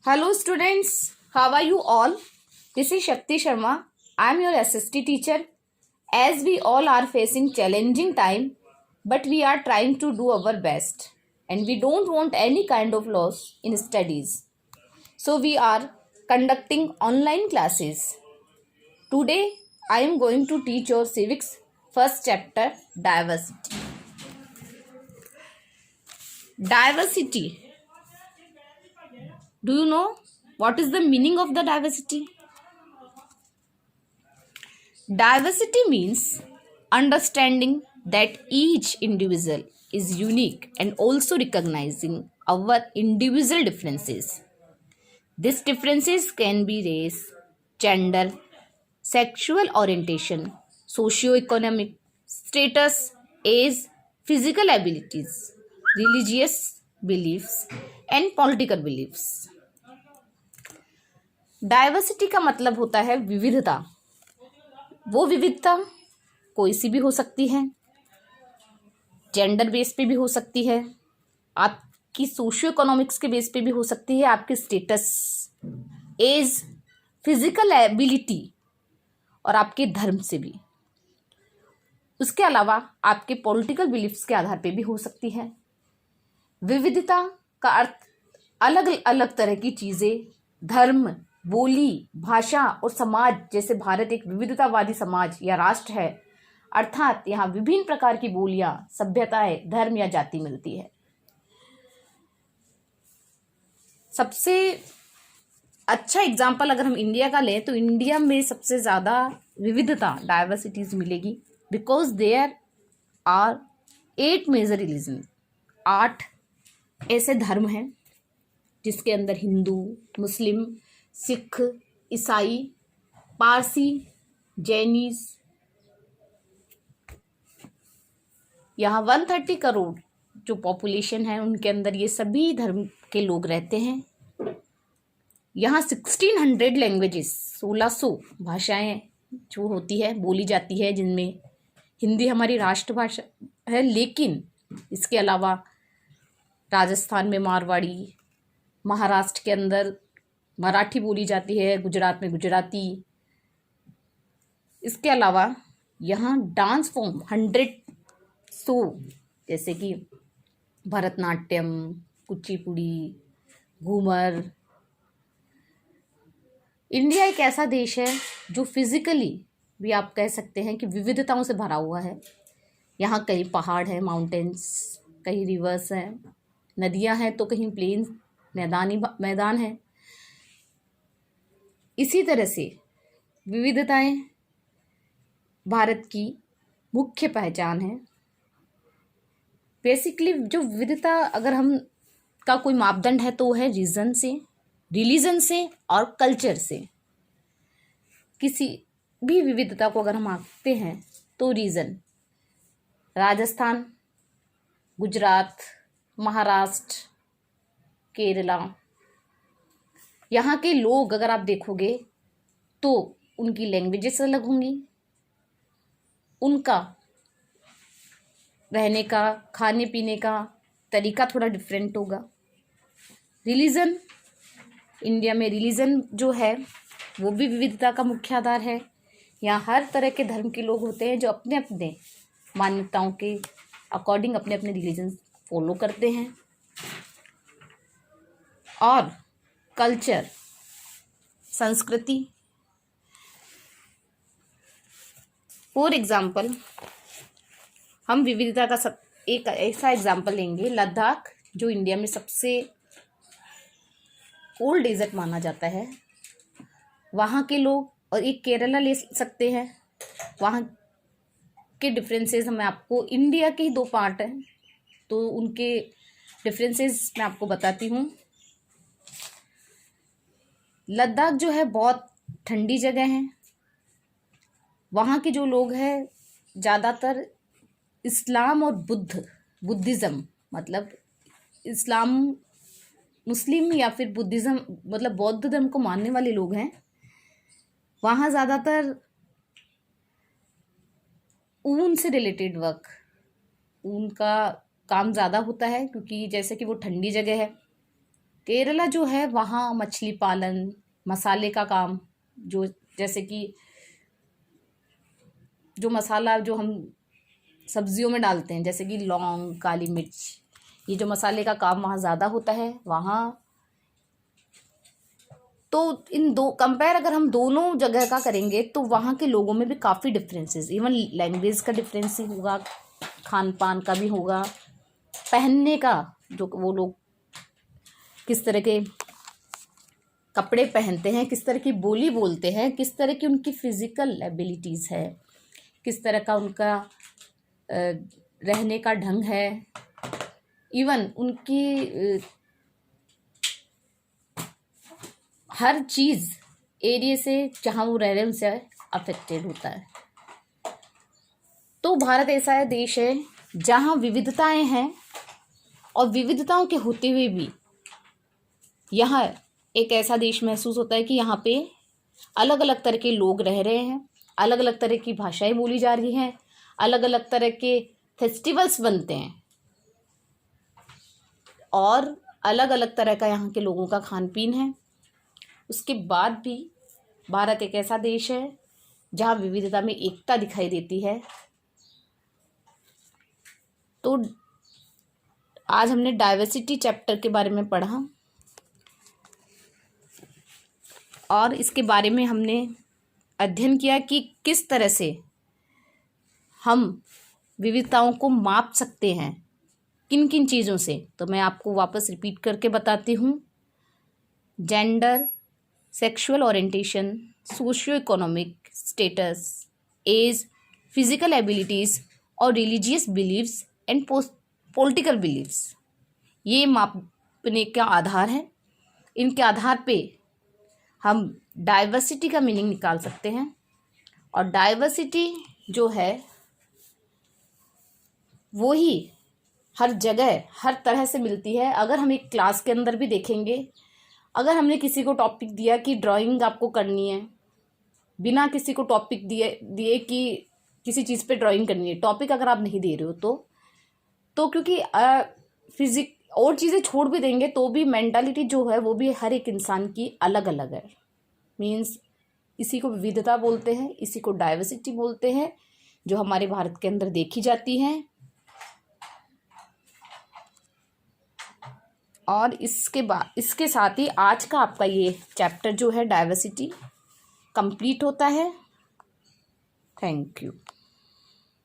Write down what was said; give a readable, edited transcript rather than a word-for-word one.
Hello students, how are you all? This is Shakti Sharma. I am your SST teacher. As we all are facing challenging time, but we are trying to do our best and we don't want any kind of loss in studies. So we are conducting online classes. Today I am going to teach your civics first chapter, diversity. Diversity. Do you know what is the meaning of the diversity? Diversity means understanding that each individual is unique and also recognizing our individual differences. These differences can be race, gender, sexual orientation, socio-economic status, age, physical abilities, religious beliefs, and political beliefs. Diversity का मतलब होता है विविधता। वो विविधता कोई सी भी हो सकती है, जेंडर बेस पे भी हो सकती है, आपकी सोशियो इकोनॉमिक्स के बेस पे भी हो सकती है, आपके स्टेटस, एज, फिजिकल एबिलिटी और आपके धर्म से भी। उसके अलावा आपके पॉलिटिकल बिलीफ्स के आधार पे भी हो सकती है। विविधता का अर्थ अलग अलग तरह की चीज़ें, धर्म, बोली, भाषा और समाज, जैसे भारत एक विविधतावादी समाज या राष्ट्र है, अर्थात यहाँ विभिन्न प्रकार की बोलियां, सभ्यताएं, धर्म या जाति मिलती है। सबसे अच्छा एग्जाम्पल अगर हम इंडिया का लें तो इंडिया में सबसे ज़्यादा विविधता, डाइवर्सिटीज मिलेगी, because there are 8 major religion. 8 ऐसे धर्म हैं जिसके अंदर हिंदू, मुस्लिम, सिख, ईसाई, पारसी, जैनिस। यहाँ 130 करोड़ जो पॉपुलेशन है उनके अंदर ये सभी धर्म के लोग रहते हैं। यहाँ 1600 लैंग्वेजेस, 1600 भाषाएं जो होती है, बोली जाती है, जिनमें हिंदी हमारी राष्ट्रभाषा है, लेकिन इसके अलावा राजस्थान में मारवाड़ी, महाराष्ट्र के अंदर मराठी बोली जाती है, गुजरात में गुजराती। इसके अलावा यहाँ डांस फॉर्म 100 जैसे कि भरतनाट्यम, कुचिपुड़ी, घूमर। इंडिया एक ऐसा देश है जो फिजिकली भी आप कह सकते हैं कि विविधताओं से भरा हुआ है। यहाँ कई पहाड़ हैं, माउंटेन्स, कहीं रिवर्स हैं, नदियाँ हैं, तो कहीं प्लेन्स, मैदान हैं। इसी तरह से विविधताएं भारत की मुख्य पहचान है। बेसिकली जो विविधता अगर हम का कोई मापदंड है तो वो है रीजन से, रिलीजन से और कल्चर से। किसी भी विविधता को अगर हम आंकते हैं तो रीजन, राजस्थान, गुजरात, महाराष्ट्र, केरला, यहाँ के लोग अगर आप देखोगे तो उनकी लैंग्वेजेस अलग होंगी, उनका रहने का, खाने पीने का तरीका थोड़ा डिफरेंट होगा। रिलीजन, इंडिया में रिलीजन जो है वो भी विविधता का मुख्य आधार है। यहाँ हर तरह के धर्म के लोग होते हैं जो अपने अपने मान्यताओं के अकॉर्डिंग अपने अपने रिलीजन फॉलो करते हैं। और कल्चर, संस्कृति, फॉर एग्जाम्पल हम विविधता का एक ऐसा एग्जाम्पल लेंगे, लद्दाख, जो इंडिया में सबसे ओल्ड डेजर्ट माना जाता है। वहाँ के लोग, और एक केरला ले सकते हैं, वहाँ के डिफरेंसेस मैं आपको, इंडिया के ही 2 पार्ट हैं तो उनके डिफरेंसेस मैं आपको बताती हूँ। लद्दाख जो है बहुत ठंडी जगह है। वहाँ के जो लोग हैं ज़्यादातर इस्लाम और बुद्धिज़्म, मतलब इस्लाम, मुस्लिम या फिर बुद्धिज़्म मतलब बौद्ध धर्म को मानने वाले लोग हैं। वहाँ ज़्यादातर ऊन से रिलेटेड वर्क, ऊन का काम ज़्यादा होता है, क्योंकि जैसे कि वो ठंडी जगह है केरला जो है वहाँ मछली पालन, मसाले का काम, जो जैसे कि जो मसाला जो हम सब्जियों में डालते हैं, जैसे कि लौंग, काली मिर्च, ये जो मसाले का काम वहाँ ज़्यादा होता है वहाँ। तो इन दो कंपेयर अगर हम दोनों जगह का करेंगे तो वहाँ के लोगों में भी काफ़ी डिफरेंसेस, इवन लैंग्वेज का डिफरेंस ही होगा, खान पान का भी होगा, पहनने का, जो वो लोग किस तरह के कपड़े पहनते हैं, किस तरह की बोली बोलते हैं, किस तरह की उनकी फिजिकल एबिलिटीज़ है, किस तरह का उनका रहने का ढंग है, इवन उनकी हर चीज़ एरिया से जहाँ वो रह रहे हैं उनसे अफेक्टेड होता है। तो भारत ऐसा देश है जहाँ विविधताएं हैं और विविधताओं के होते हुए भी यहाँ एक ऐसा देश महसूस होता है कि यहाँ पे अलग अलग तरह के लोग रह रहे हैं, अलग अलग तरह की भाषाएं बोली जा रही हैं, अलग अलग तरह के फेस्टिवल्स बनते हैं और अलग अलग तरह का यहाँ के लोगों का खान पीन है। उसके बाद भी भारत एक ऐसा देश है जहाँ विविधता में एकता दिखाई देती है। तो आज हमने डाइवर्सिटी चैप्टर के बारे में पढ़ा और इसके बारे में हमने अध्ययन किया कि किस तरह से हम विविधताओं को माप सकते हैं, किन किन चीज़ों से। तो मैं आपको वापस रिपीट करके बताती हूँ। Gender, sexual orientation, socio economic status, age, physical abilities और religious beliefs and political beliefs, ये मापने का आधार है। इनके आधार पे हम डाइवर्सिटी का मीनिंग निकाल सकते हैं। और डाइवर्सिटी जो है वो ही हर जगह हर तरह से मिलती है। अगर हम एक क्लास के अंदर भी देखेंगे, अगर हमने किसी को टॉपिक दिया कि ड्राइंग आपको करनी है, बिना किसी को टॉपिक दिए कि किसी चीज़ पे ड्राइंग करनी है, टॉपिक अगर आप नहीं दे रहे हो तो क्योंकि फिजिक और चीज़ें छोड़ भी देंगे तो भी मेंटालिटी जो है वो भी हर एक इंसान की अलग अलग है। मीन्स इसी को विविधता बोलते हैं, इसी को डाइवर्सिटी बोलते हैं, जो हमारे भारत के अंदर देखी जाती हैं। और इसके साथ ही आज का आपका ये चैप्टर जो है डाइवर्सिटी कंप्लीट होता है। Thank you.